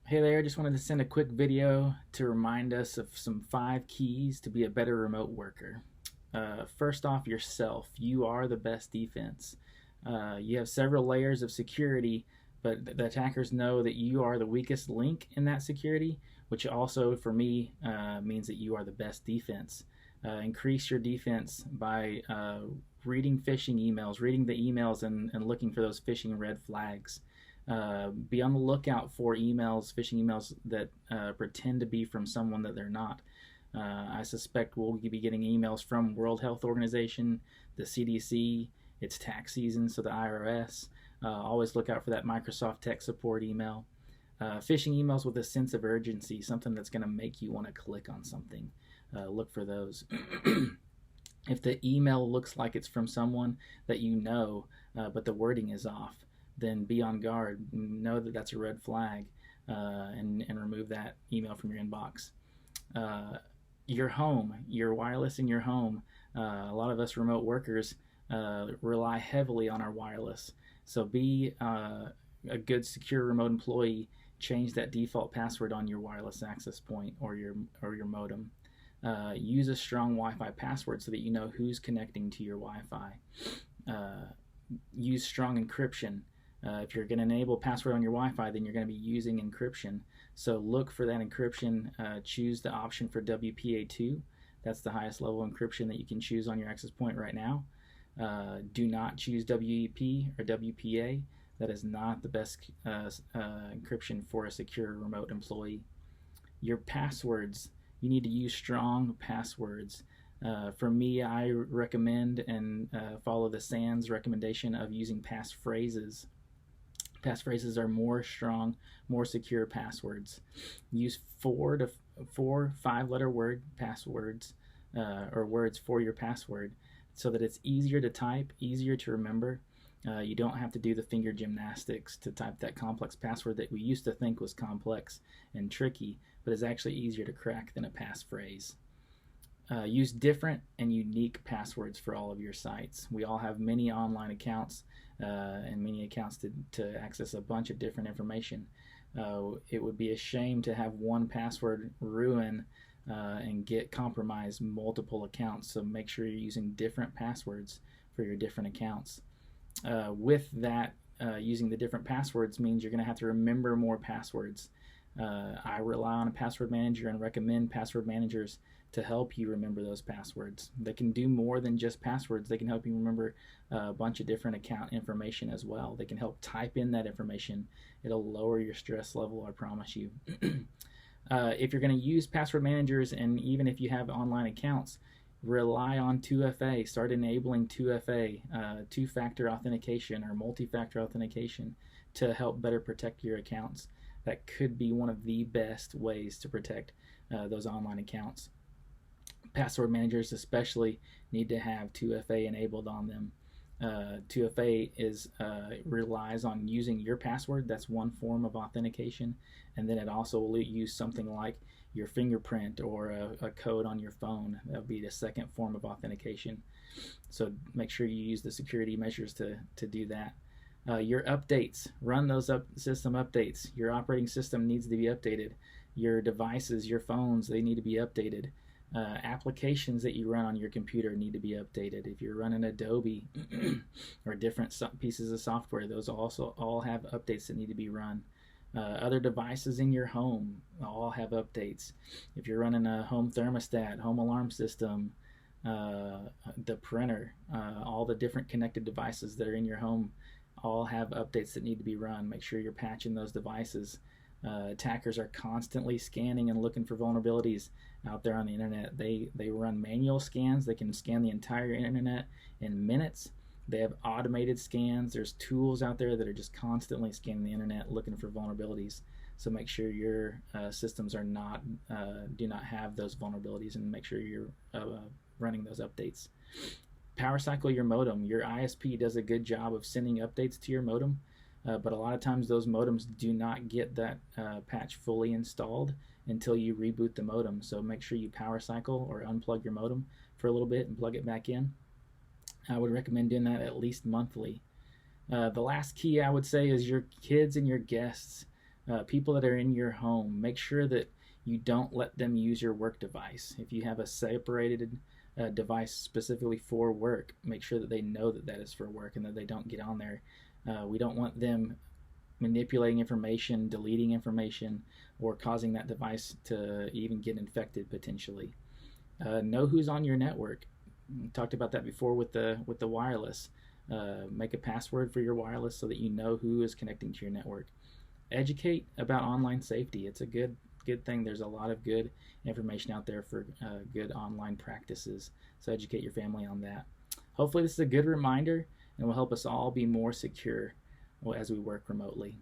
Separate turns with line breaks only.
Hey there, just wanted to send a quick video to remind us of some 5 keys to be a better remote worker. First off, yourself. You are the best defense. You have several layers of security, but the attackers know that you are the weakest link in that security, which also, for me, means that you are the best defense. Increase your defense by reading phishing emails, reading the emails and looking for those phishing red flags. Be on the lookout for emails, phishing emails that pretend to be from someone that they're not. I suspect we'll be getting emails from World Health Organization, the CDC. It's tax season, so the IRS. Always look out for that Microsoft tech support email. Phishing emails with a sense of urgency, something that's going to make you want to click on something. Look for those. If the email looks like it's from someone that you know, but the wording is off, then be on guard. Know that that's a red flag, and remove that email from your inbox. Your home, your wireless in your home. A lot of us remote workers rely heavily on our wireless. So be a good, secure remote employee. Change that default password on your wireless access point or your modem. Use a strong Wi-Fi password so that you know who's connecting to your Wi-Fi. Use strong encryption. If you're going to enable password on your Wi-Fi, then you're going to be using encryption. So look for that encryption. Choose the option for WPA2. That's the highest level encryption that you can choose on your access point right now. Do not choose WEP or WPA. That is not the best encryption for a secure remote employee. Your passwords. You need to use strong passwords. For me, I recommend and follow the SANS recommendation of using passphrases. Passphrases are more strong, more secure passwords. Use 4 to 5-letter word passwords or words for your password so that it's easier to type, easier to remember. You don't have to do the finger gymnastics to type that complex password that we used to think was complex and tricky, but is actually easier to crack than a passphrase. Use different and unique passwords for all of your sites. We all have many online accounts and many accounts to access a bunch of different information. It would be a shame to have one password ruin and get compromised multiple accounts, so make sure you're using different passwords for your different accounts. With that, using the different passwords means you're going to have to remember more passwords. I rely on a password manager and recommend password managers to help you remember those passwords. They can do more than just passwords. They can help you remember a bunch of different account information as well. They can help type in that information. It'll lower your stress level, I promise you. If you're going to use password managers, and even if you have online accounts, rely on 2FA. Start enabling 2FA, two-factor authentication or multi-factor authentication, to help better protect your accounts. That could be one of the best ways to protect those online accounts. Password managers especially need to have 2FA enabled on them. 2FA relies on using your password. That's one form of authentication, and then it also will use something like your fingerprint or a code on your phone. That would be the second form of authentication. So make sure you use the security measures to do that. Your updates, run those system updates. Your operating system needs to be updated. Your devices, your phones, they need to be updated. Applications that you run on your computer need to be updated. If you're running Adobe or different pieces of software, those also all have updates that need to be run. Other devices in your home all have updates. If you're running a home thermostat, home alarm system, the printer, all the different connected devices that are in your home all have updates that need to be run. Make sure you're patching those devices. Attackers are constantly scanning and looking for vulnerabilities out there on the internet. They run manual scans. They can scan the entire internet in minutes. They have automated scans. There's tools out there that are just constantly scanning the internet looking for vulnerabilities. So make sure your systems are do not have those vulnerabilities, and make sure you're running those updates. PowerCycle your modem. Your ISP does a good job of sending updates to your modem, but a lot of times those modems do not get that patch fully installed until you reboot the modem. So make sure you PowerCycle or unplug your modem for a little bit and plug it back in. I would recommend doing that at least monthly. The last key I would say is your kids and your guests. People that are in your home, make sure that you don't let them use your work device. If you have a separated device specifically for work, make sure that they know that that is for work and that they don't get on there. We don't want them manipulating information, deleting information, or causing that device to even get infected potentially. Know who's on your network. We talked about that before with the wireless. Make a password for your wireless so that you know who is connecting to your network. Educate about online safety. It's a good thing. There's a lot of good information out there for good online practices. So educate your family on that. Hopefully this is a good reminder and will help us all be more secure as we work remotely.